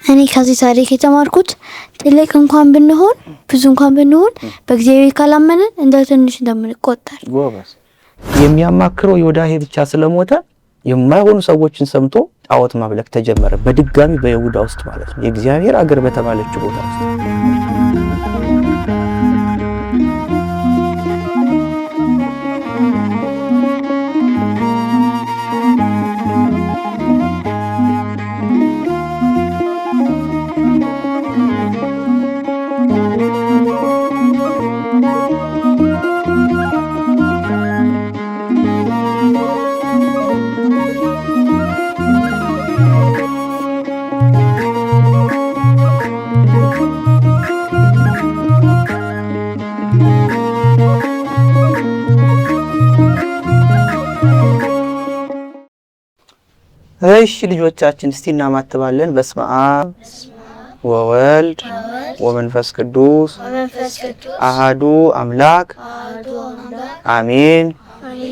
እኔ ከዚህ ታሪክ የተማርኩት ትልቅ እንኳን ብንሆን ብዙ እንኳን ብንሆን በእግዚአብሔር ካላመንን እንደ ትንሽ እንደምንቆጠር። ጎበዝ። የሚያማክረው ዮዳሄ ብቻ ስለሞተ የማይሆኑ ሰዎችን ሰምቶ ጣዖት ማምለክ ተጀመረ። በድጋሚ በይሁዳ ውስጥ ማለት ነው፣ የእግዚአብሔር አገር በተባለችው ቦታ ውስጥ። እሺ ልጆቻችን እስቲ እናማትባለን። በስመ አብ ወወልድ ወመንፈስ ቅዱስ አሃዱ አምላክ አሜን።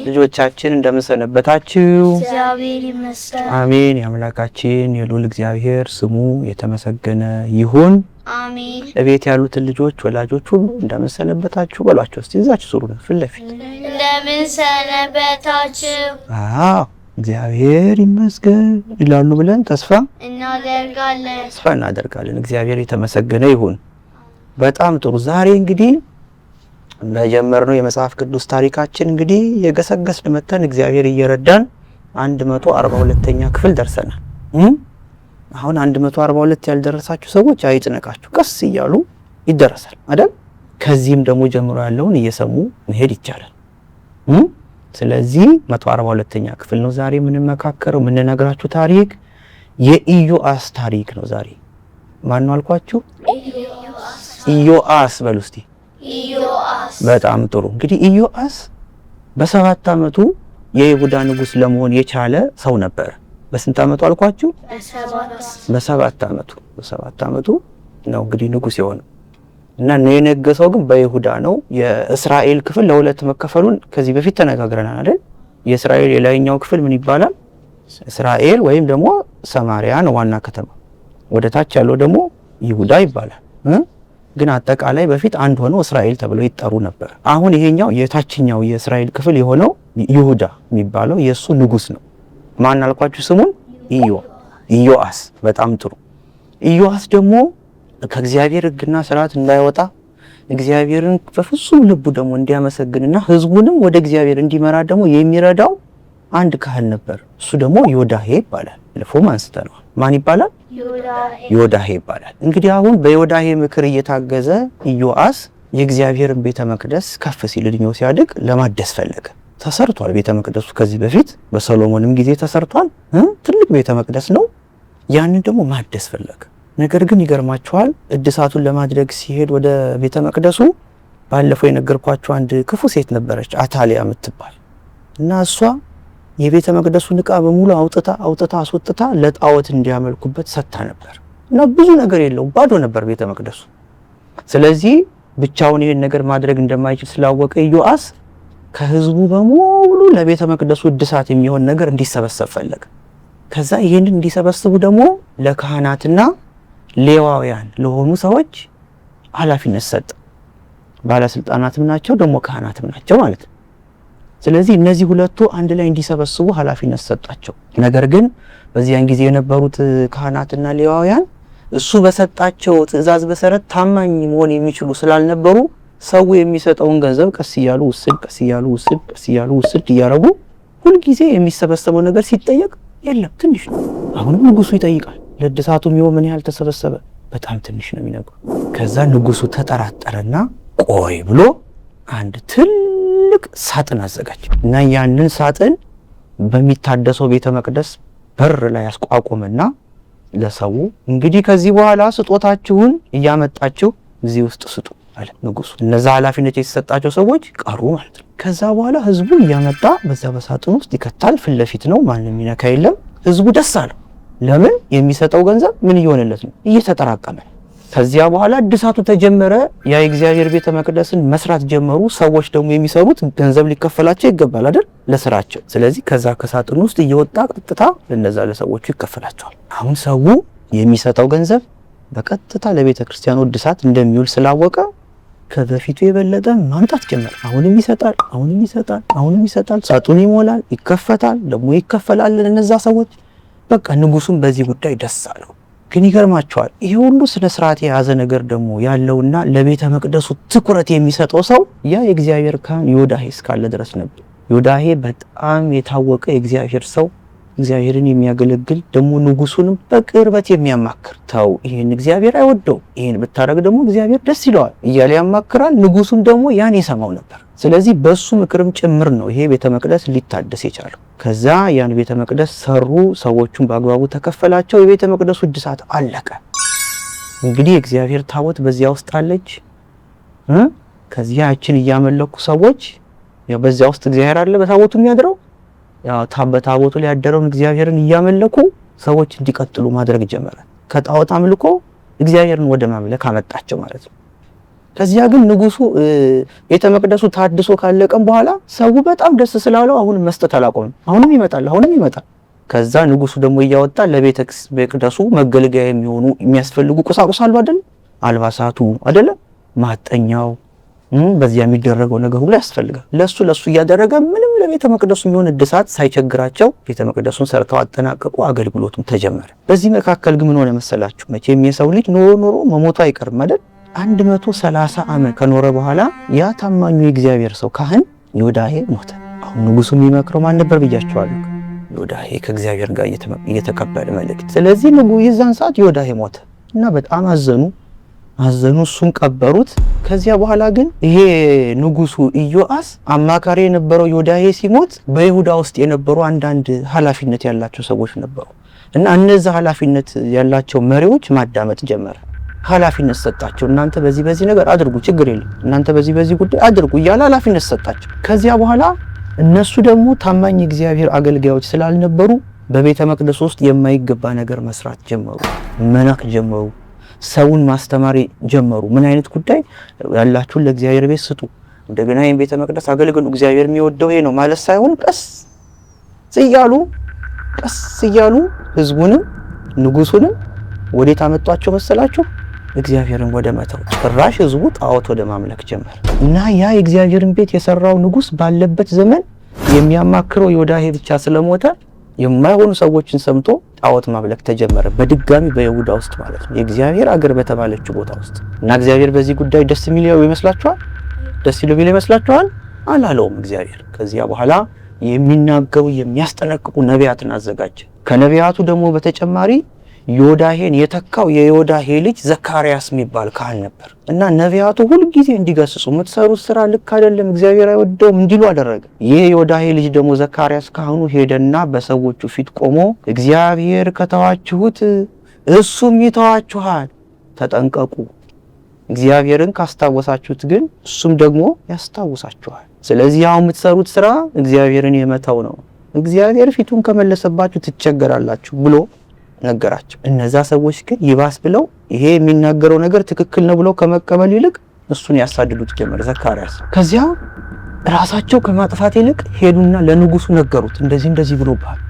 ልጆቻችን እንደምንሰነበታችሁ? እግዚአብሔር ይመስገን። አሜን። የአምላካችን የልዑል እግዚአብሔር ስሙ የተመሰገነ ይሁን። አሜን። እቤት ያሉትን ልጆች ወላጆች ሁሉ እንደምንሰነበታችሁ በሏቸው እስቲ። እዛችሁ ሱሩ ፊት ለፊት እንደምንሰነበታችሁ? አዎ እግዚአብሔር ይመስገን ይላሉ ብለን ተስፋ እናደርጋለን። እግዚአብሔር የተመሰገነ ይሁን። በጣም ጥሩ። ዛሬ እንግዲህ በጀመርነው የመጽሐፍ ቅዱስ ታሪካችን እንግዲህ የገሰገስን መተን እግዚአብሔር እየረዳን 142ኛ ክፍል ደርሰናል። አሁን 142 ያልደረሳችሁ ሰዎች አይጥነቃችሁ፣ ቀስ እያሉ ይደረሳል አይደል? ከዚህም ደግሞ ጀምሮ ያለውን እየሰሙ መሄድ ይቻላል። ስለዚህ 142ኛ ክፍል ነው ዛሬ የምንመካከረው። የምንነግራችሁ ታሪክ የኢዮአስ ታሪክ ነው ዛሬ። ማን ነው አልኳችሁ? ኢዮአስ በሉ እስቲ። ኢዮአስ። በጣም ጥሩ። እንግዲህ ኢዮአስ በ7 ዓመቱ የይሁዳ ንጉስ ለመሆን የቻለ ሰው ነበር። በስንት ዓመቱ አልኳችሁ? በ7 ዓመቱ። በ7 ዓመቱ ነው እንግዲህ ንጉስ የሆነው እና የነገሰው ግን በይሁዳ ነው። የእስራኤል ክፍል ለሁለት መከፈሉን ከዚህ በፊት ተነጋግረናል አይደል? የእስራኤል የላይኛው ክፍል ምን ይባላል? እስራኤል ወይም ደግሞ ሰማሪያ ነው ዋና ከተማ። ወደ ታች ያለው ደግሞ ይሁዳ ይባላል። ግን አጠቃላይ በፊት አንድ ሆነው እስራኤል ተብለው ይጠሩ ነበር። አሁን ይሄኛው የታችኛው የእስራኤል ክፍል የሆነው ይሁዳ የሚባለው የሱ ንጉስ ነው። ማን አልኳችሁ ስሙን? ኢዮአስ። በጣም ጥሩ። ኢዮአስ ደግሞ ከእግዚአብሔር ሕግና ስርዓት እንዳይወጣ እግዚአብሔርን በፍጹም ልቡ ደግሞ እንዲያመሰግንና ህዝቡንም ወደ እግዚአብሔር እንዲመራ ደግሞ የሚረዳው አንድ ካህን ነበር። እሱ ደግሞ ዮዳሄ ይባላል። ለፎም አንስተናል። ማን ይባላል? ዮዳሄ ይባላል። እንግዲህ አሁን በዮዳሄ ምክር እየታገዘ ኢዮአስ የእግዚአብሔርን ቤተ መቅደስ ከፍ ሲል እድሜው ሲያድግ ለማደስ ፈለገ። ተሰርቷል ቤተ መቅደሱ ከዚህ በፊት በሰሎሞንም ጊዜ ተሰርቷል። ትልቅ ቤተ መቅደስ ነው። ያንን ደግሞ ማደስ ፈለገ። ነገር ግን ይገርማችኋል፣ እድሳቱን ለማድረግ ሲሄድ ወደ ቤተ መቅደሱ ባለፈው የነገርኳችሁ አንድ ክፉ ሴት ነበረች አታሊያ የምትባል እና እሷ የቤተ መቅደሱን ዕቃ በሙሉ አውጥታ አስወጥታ ለጣዖት እንዲያመልኩበት ሰጥታ ነበር እና ብዙ ነገር የለውም፣ ባዶ ነበር ቤተ መቅደሱ። ስለዚህ ብቻውን ይሄን ነገር ማድረግ እንደማይችል ስላወቀ ኢዮአስ ከህዝቡ በሙሉ ለቤተ መቅደሱ እድሳት የሚሆን ነገር እንዲሰበሰብ ፈለገ። ከዛ ይሄንን እንዲሰበስቡ ደግሞ ለካህናትና ሌዋውያን ለሆኑ ሰዎች ኃላፊነት ሰጠ። ባለስልጣናትም ናቸው ደግሞ ካህናትም ናቸው ማለት ነው። ስለዚህ እነዚህ ሁለቱ አንድ ላይ እንዲሰበስቡ ኃላፊነት ሰጣቸው። ነገር ግን በዚያን ጊዜ የነበሩት ካህናትና ሌዋውያን እሱ በሰጣቸው ትእዛዝ መሰረት ታማኝ መሆን የሚችሉ ስላልነበሩ ሰው የሚሰጠውን ገንዘብ ቀስ እያሉ ውስድ እያረጉ ሁሉ ጊዜ የሚሰበሰበው ነገር ሲጠየቅ የለም ትንሽ ነው። አሁንም ንጉሱ ይጠይቃል፣ ለእድሳቱ ምን ያህል ተሰበሰበ? በጣም ትንሽ ነው የሚነግሩ። ከዛ ንጉሱ ተጠራጠረና ቆይ ብሎ አንድ ትልቅ ሳጥን አዘጋጀ እና ያንን ሳጥን በሚታደሰው ቤተ መቅደስ በር ላይ አስቋቁመና ለሰው እንግዲህ ከዚህ በኋላ ስጦታችሁን እያመጣችሁ እዚህ ውስጥ ስጡ አለ ንጉሱ። እነዛ ኃላፊነት የተሰጣቸው ሰዎች ቀሩ ማለት ነው። ከዛ በኋላ ህዝቡ እያመጣ በዛ በሳጥን ውስጥ ይከታል። ፊት ለፊት ነው፣ ማንም ይነካ የለም። ህዝቡ ደስ አለው። ለምን? የሚሰጠው ገንዘብ ምን እየሆነለት ነው? እየተጠራቀመ። ከዚያ በኋላ እድሳቱ ተጀመረ። ያ የእግዚአብሔር ቤተ መቅደስን መስራት ጀመሩ። ሰዎች ደግሞ የሚሰሩት ገንዘብ ሊከፈላቸው ይገባል አይደል? ለስራቸው። ስለዚህ ከዛ ከሳጥን ውስጥ እየወጣ ቀጥታ ለነዛ ለሰዎቹ ይከፈላቸዋል። አሁን ሰው የሚሰጠው ገንዘብ በቀጥታ ለቤተ ክርስቲያኑ እድሳት እንደሚውል ስላወቀ ከበፊቱ የበለጠ ማምጣት ጀመረ። አሁንም ይሰጣል፣ አሁንም ይሰጣል፣ አሁንም ይሰጣል። ሳጥኑ ይሞላል፣ ይከፈታል፣ ደግሞ ይከፈላል ለነዛ ሰዎች። በቃ ንጉሱም በዚህ ጉዳይ ደስ አለው። ግን ይገርማቸዋል፣ ይሄ ሁሉ ስነ ስርዓት የያዘ ነገር ደግሞ ያለውና ለቤተ መቅደሱ ትኩረት የሚሰጠው ሰው ያ የእግዚአብሔር ካህን ዮዳሄ እስካለ ድረስ ነበር። ዮዳሄ በጣም የታወቀ የእግዚአብሔር ሰው፣ እግዚአብሔርን የሚያገለግል ደግሞ ንጉሱንም በቅርበት የሚያማክር፣ ተው ይሄን እግዚአብሔር አይወደው፣ ይሄን ብታረግ ደግሞ እግዚአብሔር ደስ ይለዋል እያለ ያማክራል። ንጉሱም ደግሞ ያን የሰማው ነበር። ስለዚህ በሱ ምክርም ጭምር ነው ይሄ ቤተ መቅደስ ሊታደስ የቻለው። ከዛ ያን ቤተ መቅደስ ሰሩ፣ ሰዎቹን በአግባቡ ተከፈላቸው፣ የቤተ መቅደሱ እድሳት አለቀ። እንግዲህ የእግዚአብሔር ታቦት በዚያ ውስጥ አለች። ከዚያ ያችን እያመለኩ ሰዎች ያው በዚያ ውስጥ እግዚአብሔር አለ በታቦቱ የሚያድረው፣ ያው በታቦቱ ላይ ያደረውን እግዚአብሔርን እያመለኩ ሰዎች እንዲቀጥሉ ማድረግ ጀመረ። ከጣዖት አምልኮ እግዚአብሔርን ወደ ማምለክ አመጣቸው ማለት ነው። ከዚያ ግን ንጉሱ ቤተ መቅደሱ ታድሶ ካለቀም በኋላ ሰው በጣም ደስ ስላለው አሁን መስጠት አላቆመም። አሁንም ይመጣል፣ አሁንም ይመጣል። ከዛ ንጉሱ ደግሞ እያወጣ ለቤተ መቅደሱ መገልገያ የሚሆኑ የሚያስፈልጉ ቁሳቁስ አሉ አይደል? አልባሳቱ አይደል? ማጠኛው፣ በዚያ የሚደረገው ነገር ሁሉ ያስፈልጋል። ለሱ እያደረገ ምንም ለቤተ መቅደሱ የሚሆን እድሳት ሳይቸግራቸው ቤተ መቅደሱን ሰርተው አጠናቀቁ። አገልግሎቱም ተጀመረ። በዚህ መካከል ግን ምን ሆነ መሰላችሁ? መቼም የሰው ልጅ ኖሮ ሞቱ አይቀርም አይደል? 130 ዓመት ከኖረ በኋላ ያ ታማኙ የእግዚአብሔር ሰው ካህን ዮዳሄ ሞተ። አሁን ንጉሱ የሚመክረው ማን ነበር ብያቸዋለሁ? ዮዳሄ ከእግዚአብሔር ጋር እየተቀበለ መልእክት። ስለዚህ የዛን ሰዓት ዮዳሄ ሞተ እና በጣም አዘኑ። እሱን ቀበሩት። ከዚያ በኋላ ግን ይሄ ንጉሱ ኢዮአስ አማካሪ የነበረው ዮዳሄ ሲሞት በይሁዳ ውስጥ የነበሩ አንዳንድ ኃላፊነት ያላቸው ሰዎች ነበሩ እና እነዛ ኃላፊነት ያላቸው መሪዎች ማዳመጥ ጀመረ። ኃላፊነት ሰጣቸው። እናንተ በዚህ ነገር አድርጉ፣ ችግር የለም፣ እናንተ በዚህ ጉዳይ አድርጉ እያለ ኃላፊነት ሰጣቸው። ከዚያ በኋላ እነሱ ደግሞ ታማኝ እግዚአብሔር አገልጋዮች ስላልነበሩ በቤተ መቅደስ ውስጥ የማይገባ ነገር መስራት ጀመሩ፣ መናቅ ጀመሩ፣ ሰውን ማስተማር ጀመሩ። ምን አይነት ጉዳይ ያላችሁን ለእግዚአብሔር ቤት ስጡ፣ እንደገና ይሄን ቤተ መቅደስ አገልግሉ፣ እግዚአብሔር የሚወደው ይሄ ነው ማለት ሳይሆን ቀስ እያሉ ህዝቡንም ንጉሱንም ወዴት አመጧቸው መሰላችሁ? እግዚአብሔርን ወደ መተው። ጭራሽ ህዝቡ ጣዖት ወደ ማምለክ ጀመረ እና ያ የእግዚአብሔርን ቤት የሰራው ንጉስ ባለበት ዘመን የሚያማክረው ዮዳሄ ብቻ ስለሞተ የማይሆኑ ሰዎችን ሰምቶ ጣዖት ማምለክ ተጀመረ። በድጋሚ በይሁዳ ውስጥ ማለት ነው፣ የእግዚአብሔር አገር በተባለችው ቦታ ውስጥ እና እግዚአብሔር በዚህ ጉዳይ ደስ የሚለው ይመስላችኋል? ደስ ይለው ይመስላችኋል? አላለውም እግዚአብሔር። ከዚያ በኋላ የሚናገሩ የሚያስጠነቅቁ ነቢያትን አዘጋጀ። ከነቢያቱ ደግሞ በተጨማሪ ዮዳሄን የተካው የዮዳሄ ልጅ ዘካርያስ የሚባል ካህን ነበር እና ነቢያቱ ሁልጊዜ እንዲገስጹ የምትሰሩት ስራ ልክ አይደለም፣ እግዚአብሔር አይወደውም እንዲሉ አደረገ። ይህ ዮዳሄ ልጅ ደግሞ ዘካርያስ ካህኑ ሄደና በሰዎቹ ፊት ቆሞ እግዚአብሔር ከተዋችሁት እሱም ይተዋችኋል፣ ተጠንቀቁ። እግዚአብሔርን ካስታወሳችሁት ግን እሱም ደግሞ ያስታውሳችኋል። ስለዚህ አሁን የምትሰሩት ስራ እግዚአብሔርን የመተው ነው፣ እግዚአብሔር ፊቱን ከመለሰባችሁ ትቸገራላችሁ ብሎ ነገራቸው። እነዛ ሰዎች ግን ይባስ ብለው ይሄ የሚናገረው ነገር ትክክል ነው ብለው ከመቀበል ይልቅ እሱን ያሳድዱት ጀመር ዘካርያስ። ከዚያ ራሳቸው ከማጥፋት ይልቅ ሄዱና ለንጉሱ ነገሩት። እንደዚህ ብሎባል፣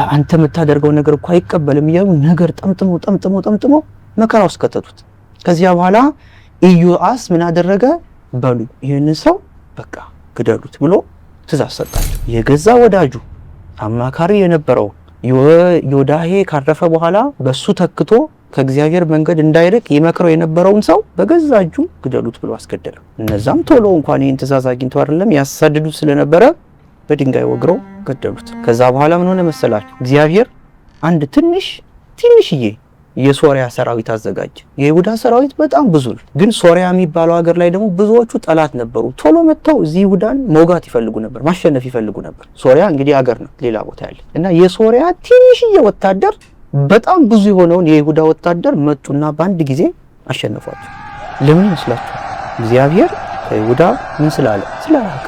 አንተ የምታደርገው ነገር እኮ አይቀበልም እያሉ ነገር ጠምጥሞ መከራ ውስጥ ከተቱት። ከዚያ በኋላ ኢዮአስ ምን አደረገ? በሉ ይህንን ሰው በቃ ግደሉት ብሎ ትእዛዝ ሰጣቸው። የገዛ ወዳጁ አማካሪ የነበረው ዮዳሄ ካረፈ በኋላ በሱ ተክቶ ከእግዚአብሔር መንገድ እንዳይርቅ ይመክረው የነበረውን ሰው በገዛ እጁ ግደሉት ብሎ አስገደለው። እነዛም ቶሎ እንኳን ይህን ትእዛዝ አግኝተው አይደለም ያሳድዱት ስለነበረ በድንጋይ ወግረው ገደሉት። ከዛ በኋላ ምን ሆነ መሰላችሁ? እግዚአብሔር አንድ ትንሽዬ የሶሪያ ሰራዊት አዘጋጀ። የይሁዳ ሰራዊት በጣም ብዙ ነው፣ ግን ሶሪያ የሚባለው ሀገር ላይ ደግሞ ብዙዎቹ ጠላት ነበሩ። ቶሎ መጥተው እዚህ ይሁዳን መውጋት ይፈልጉ ነበር፣ ማሸነፍ ይፈልጉ ነበር። ሶሪያ እንግዲህ ሀገር ነው ሌላ ቦታ ያለ እና የሶሪያ ትንሽዬ ወታደር በጣም ብዙ የሆነውን የይሁዳ ወታደር መጡና በአንድ ጊዜ አሸነፏቸው። ለምን ይመስላችሁ? እግዚአብሔር ከይሁዳ ምን ስላላቀ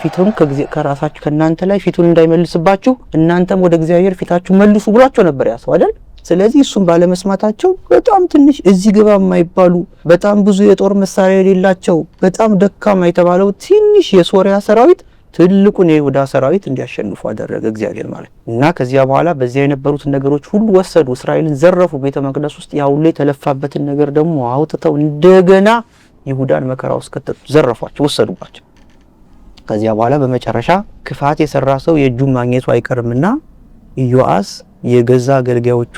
ፊቱን ከራሳችሁ ከናንተ ላይ ፊቱን እንዳይመልስባችሁ እናንተም ወደ እግዚአብሔር ፊታችሁ መልሱ ብሏቸው ነበር ያሰው አይደል? ስለዚህ እሱም ባለመስማታቸው በጣም ትንሽ እዚህ ግባ የማይባሉ በጣም ብዙ የጦር መሳሪያ የሌላቸው በጣም ደካማ የተባለው ትንሽ የሶሪያ ሰራዊት ትልቁን የይሁዳ ሰራዊት እንዲያሸንፉ አደረገ እግዚአብሔር ማለት እና ከዚያ በኋላ በዚያ የነበሩትን ነገሮች ሁሉ ወሰዱ፣ እስራኤልን ዘረፉ። ቤተ መቅደስ ውስጥ ያው ሁሉ የተለፋበትን ነገር ደግሞ አውጥተው እንደገና ይሁዳን መከራ ውስጥ ከተቱ፣ ዘረፏቸው፣ ወሰዱባቸው። ከዚያ በኋላ በመጨረሻ ክፋት የሰራ ሰው የእጁን ማግኘቱ አይቀርምና ኢዮአስ የገዛ አገልጋዮቹ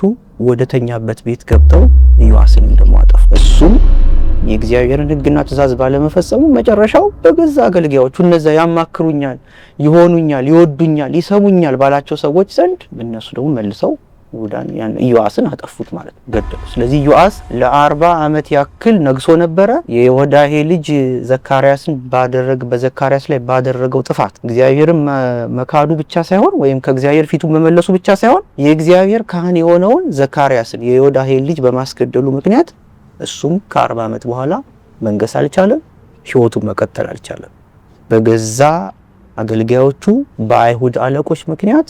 ወደተኛበት ቤት ገብተው ኢዮአስን ደግሞ አጠፉ። እሱም የእግዚአብሔርን ሕግና ትእዛዝ ባለመፈጸሙ መጨረሻው በገዛ አገልጋዮቹ እነዛ ያማክሩኛል፣ ይሆኑኛል፣ ይወዱኛል፣ ይሰሙኛል ባላቸው ሰዎች ዘንድ እነሱ ደግሞ መልሰው ይሁዳን ኢዮአስን አጠፉት ማለት ነው፣ ገደሉ። ስለዚህ ኢዮአስ ለ40 ዓመት ያክል ነግሶ ነበረ። የዮዳሄ ልጅ ዘካርያስን በዘካርያስ ላይ ባደረገው ጥፋት እግዚአብሔርን መካዱ ብቻ ሳይሆን ወይም ከእግዚአብሔር ፊቱን መመለሱ ብቻ ሳይሆን የእግዚአብሔር ካህን የሆነውን ዘካርያስን የዮዳሄ ልጅ በማስገደሉ ምክንያት እሱም ከ40 ዓመት በኋላ መንገስ አልቻለም፣ ህይወቱን መቀጠል አልቻለም። በገዛ አገልጋዮቹ በአይሁድ አለቆች ምክንያት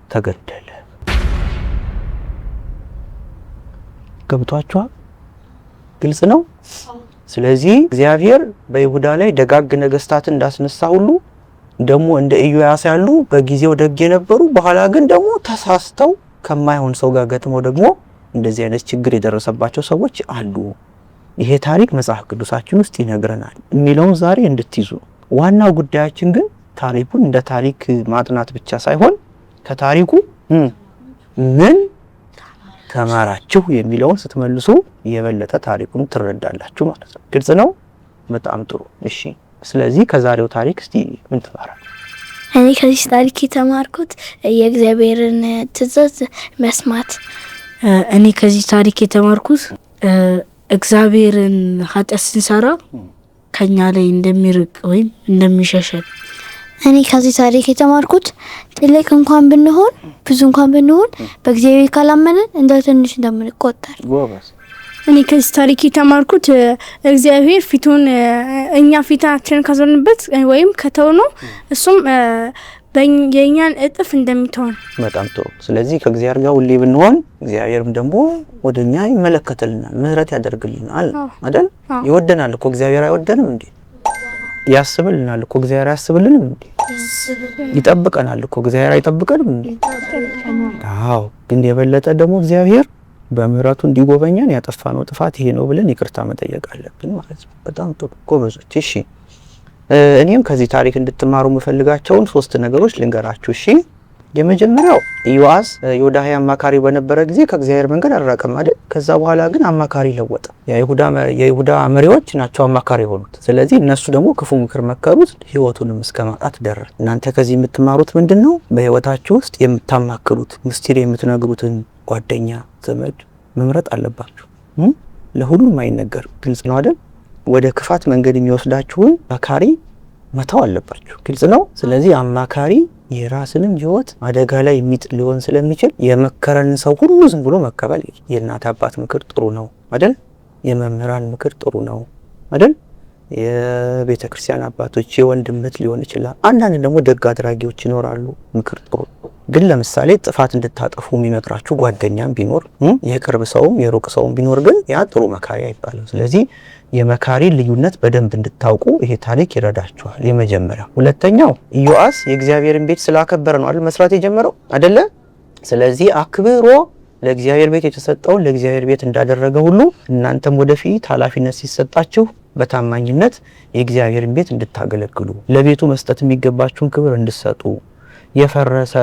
ተገደለ። ገብቷችኋል? ግልጽ ነው። ስለዚህ እግዚአብሔር በይሁዳ ላይ ደጋግ ነገስታትን እንዳስነሳ ሁሉ ደግሞ እንደ ኢዮአስ ያሉ በጊዜው ደግ የነበሩ በኋላ ግን ደግሞ ተሳስተው ከማይሆን ሰው ጋር ገጥመው ደግሞ እንደዚህ አይነት ችግር የደረሰባቸው ሰዎች አሉ። ይሄ ታሪክ መጽሐፍ ቅዱሳችን ውስጥ ይነግረናል የሚለውን ዛሬ እንድትይዙ። ዋናው ጉዳያችን ግን ታሪኩን እንደ ታሪክ ማጥናት ብቻ ሳይሆን ከታሪኩ ምን ተማራችሁ የሚለውን ስትመልሱ የበለጠ ታሪኩን ትረዳላችሁ ማለት ነው። ግልጽ ነው። በጣም ጥሩ። እሺ፣ ስለዚህ ከዛሬው ታሪክ እስቲ ምን ተማራችሁ? እኔ ከዚህ ታሪክ የተማርኩት የእግዚአብሔርን ትእዛዝ መስማት። እኔ ከዚህ ታሪክ የተማርኩት እግዚአብሔርን ኃጢአት ስንሰራ ከኛ ላይ እንደሚርቅ ወይም እንደሚሸሸን። እኔ ከዚህ ታሪክ የተማርኩት ትልቅ እንኳን ብንሆን ብዙ እንኳን ብንሆን በእግዚአብሔር ካላመንን እንደ ትንሽ እንደምንቆጠር። እኔ ከዚህ ታሪክ የተማርኩት እግዚአብሔር ፊቱን እኛ ፊታችንን ካዞርንበት ወይም ከተውነው እሱም የኛን እጥፍ እንደሚተውን። በጣም ጥሩ። ስለዚህ ከእግዚአብሔር ጋር ሁሌ ብንሆን እግዚአብሔርም ደግሞ ወደኛ ይመለከተልናል፣ ምህረት ያደርግልናል አይደል? ይወደናል እኮ እግዚአብሔር አይወደንም እንዴ? ያስብልናል እኮ እግዚአብሔር ያስብልንም እንዴ? ይጠብቀናል እኮ እግዚአብሔር አይጠብቀንም እንዴ? አዎ። ግን የበለጠ ደግሞ እግዚአብሔር በምህረቱ እንዲጎበኛን ያጠፋነው ጥፋት ይሄ ነው ብለን ይቅርታ መጠየቅ አለብን ማለት ነው። በጣም ጥሩ ጎበዞች። እሺ፣ እኔም ከዚህ ታሪክ እንድትማሩ የምፈልጋቸውን 3 ነገሮች ልንገራችሁ። እሺ፣ የመጀመሪያው ኢዮአስ ዮዳሄ አማካሪ በነበረ ጊዜ ከእግዚአብሔር መንገድ አልራቀም አይደል? ከዛ በኋላ ግን አማካሪ ለወጠ። የይሁዳ መሪዎች ናቸው አማካሪ የሆኑት። ስለዚህ እነሱ ደግሞ ክፉ ምክር መከሩት፣ ህይወቱንም እስከ ማጣት ደረሰ። እናንተ ከዚህ የምትማሩት ምንድነው? በህይወታችሁ ውስጥ የምታማክሩት ምስጢር የምትነግሩትን ጓደኛ፣ ዘመድ መምረጥ አለባችሁ። ለሁሉም አይነገር። ግልጽ ነው አይደል? ወደ ክፋት መንገድ የሚወስዳችሁን አማካሪ መተው አለባችሁ። ግልጽ ነው። ስለዚህ አማካሪ የራስንም ህይወት አደጋ ላይ የሚጥል ሊሆን ስለሚችል የመከረንን ሰው ሁሉ ዝም ብሎ መቀበል። የእናት አባት ምክር ጥሩ ነው አይደል? የመምህራን ምክር ጥሩ ነው አይደል? የቤተ ክርስቲያን አባቶች የወንድምት ሊሆን ይችላል። አንዳንድ ደግሞ ደግ አድራጊዎች ይኖራሉ። ምክር ጥሩ። ግን ለምሳሌ ጥፋት እንድታጠፉ የሚመክራችሁ ጓደኛም ቢኖር የቅርብ ሰውም የሩቅ ሰውም ቢኖር ግን ያ ጥሩ መካሪ አይባልም። ስለዚህ የመካሪ ልዩነት በደንብ እንድታውቁ ይሄ ታሪክ ይረዳችኋል። የመጀመሪያው። ሁለተኛው ኢዮአስ የእግዚአብሔርን ቤት ስላከበረ ነው አይደል መስራት የጀመረው አይደለ? ስለዚህ አክብሮ ለእግዚአብሔር ቤት የተሰጠውን ለእግዚአብሔር ቤት እንዳደረገ ሁሉ እናንተም ወደፊት ኃላፊነት ሲሰጣችሁ በታማኝነት የእግዚአብሔርን ቤት እንድታገለግሉ፣ ለቤቱ መስጠት የሚገባችሁን ክብር እንድትሰጡ፣ የፈረሰ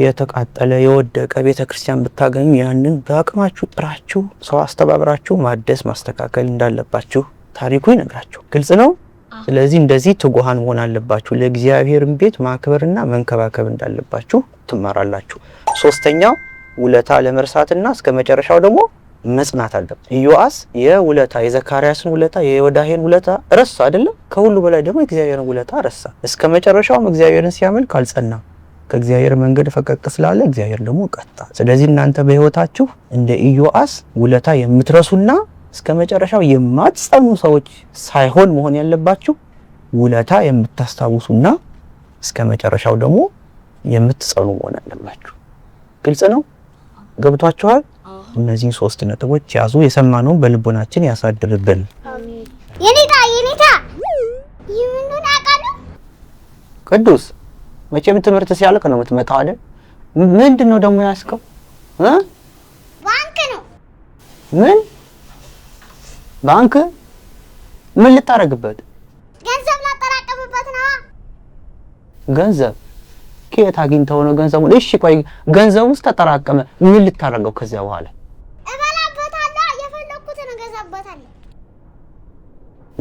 የተቃጠለ የወደቀ ቤተክርስቲያን ብታገኙ ያንን በአቅማችሁ ጥራችሁ ሰው አስተባብራችሁ ማደስ ማስተካከል እንዳለባችሁ ታሪኩ ይነግራችሁ። ግልጽ ነው። ስለዚህ እንደዚህ ትጉሃን መሆን አለባችሁ። ለእግዚአብሔርን ቤት ማክበርና መንከባከብ እንዳለባችሁ ትማራላችሁ። ሶስተኛው ውለታ ለመርሳትና እስከ መጨረሻው ደግሞ መጽናት አለበት። ኢዮአስ የዘካርያስን ውለታ የዮዳሄን ውለታ ረሳ አይደለም? ከሁሉ በላይ ደግሞ የእግዚአብሔርን ውለታ ረሳ። እስከ መጨረሻውም እግዚአብሔርን ሲያመልክ አልጸና። ከእግዚአብሔር መንገድ ፈቀቅ ስላለ እግዚአብሔር ደግሞ ቀጣ። ስለዚህ እናንተ በህይወታችሁ እንደ ኢዮአስ ውለታ የምትረሱና እስከ መጨረሻው የማትጸኑ ሰዎች ሳይሆን መሆን ያለባችሁ ውለታ የምታስታውሱና እስከ መጨረሻው ደግሞ የምትጸኑ መሆን አለባችሁ። ግልጽ ነው? ገብቷችኋል? እነዚህን 3 ነጥቦች ያዙ። የሰማነውን በልቦናችን ያሳድርብን። አሜን። የኔታ ይምንዱን አቃሉ ቅዱስ መቼም ትምህርት ሲያልቅ ነው የምትመጣው አይደል? ምንድነው ደግሞ ያስከው? ባንክ ነው። ምን ባንክ? ምን ልታረግበት? ገንዘብ ላጠራቀምበት ነው። ገንዘብ ከየት አግኝተው ነው ገንዘቡን? እሺ ቆይ ገንዘቡ ውስጥ ተጠራቀመ፣ ምን ልታረገው ከዚያ በኋላ? እበላበታለሁ፣ የፈለኩትን እገዛበታለሁ።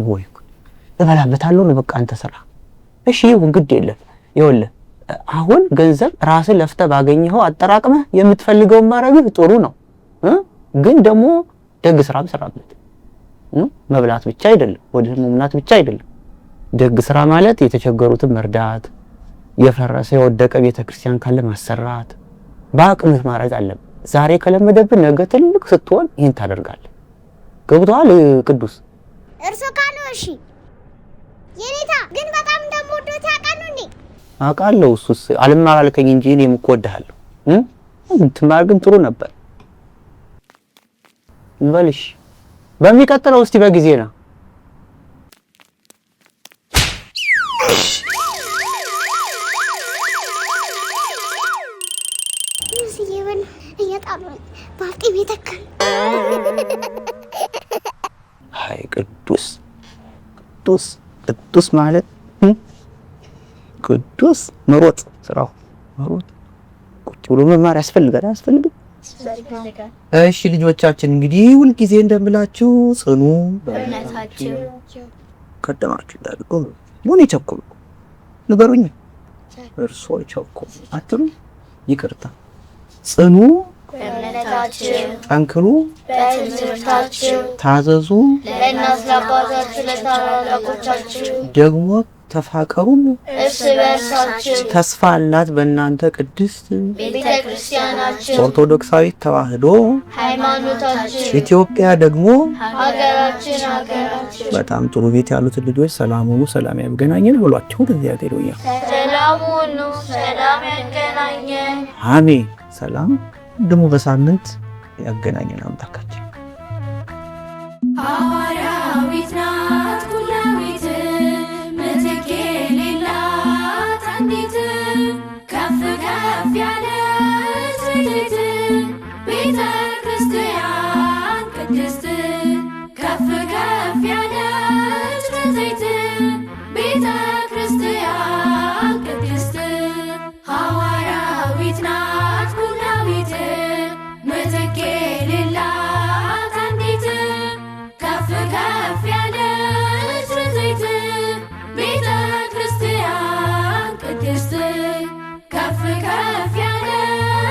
ወይ እበላበታለሁ ነው በቃ አንተ ስራ። እሺ ይሁን ግድ የለም። ይኸውልህ አሁን ገንዘብ ራስህ ለፍተህ ባገኘኸው አጠራቅመህ የምትፈልገውን ማድረግህ ጥሩ ነው። ግን ደግሞ ደግ ስራም ስራበት። መብላት ብቻ አይደለም፣ ወደ መሙላት ብቻ አይደለም። ደግ ስራ ማለት የተቸገሩትን መርዳት፣ የፈረሰ የወደቀ ቤተክርስቲያን ካለ ማሰራት፣ በአቅምህ ማድረግ አለብህ። ዛሬ ከለመደብህ ነገ ትልቅ ስትሆን ይሄን ታደርጋለህ። ገብቶሃል ቅዱስ? እርሶ ካሉ እሺ። የኔታ ግን በጣም እንደምወደው ታውቃለህ እንዴ? አውቃለሁ። እሱስ አልማራልከኝ እንጂ እኔም እኮ እወድሃለሁ። ትማር ግን ጥሩ ነበር። እንበልሽ በሚቀጥለው እስቲ በጊዜ ነው። ይሄን እየጣሉኝ ባልጤ ቤተክል አይ ቅዱስ ቅዱስ ቅዱስ ማለት ቅዱስ መሮጥ ስራው መሮጥ ቁጭ ብሎ መማር ያስፈልጋል አያስፈልግም? እሺ ልጆቻችን እንግዲህ ሁል ጊዜ እንደምላችሁ ጽኑ በእምነታችሁ ቀደማችሁ ታድርጉ። ምን ይቸኩሉ ንገሩኝ። እርሶ ይቸኩሉ አትሉ? ይቅርታ ጽኑ በእምነታችሁ ጠንክሩ በትምህርታችሁ ታዘዙ ለእናት ለአባታችሁ ለታላላቆቻችሁ ደግሞ ተፋቀሩ እርስ በርሳችሁ ተስፋ አላት በእናንተ ቅድስት ቤተክርስቲያናችን ኦርቶዶክሳዊት ተዋሕዶ ሃይማኖታችን ኢትዮጵያ ደግሞ ሀገራችን በጣም ጥሩ ቤት ያሉት ልጆች ሰላም ሁኑ፣ ሰላም ያገናኘን ብሏችሁ እግዚአብሔር ይሁን። ሰላም ሁኑ፣ ሰላም ያገናኘን። አሜን። ሰላም ደግሞ በሳምንት ያገናኘን አምላካችን። ሐዋርያዊት ናት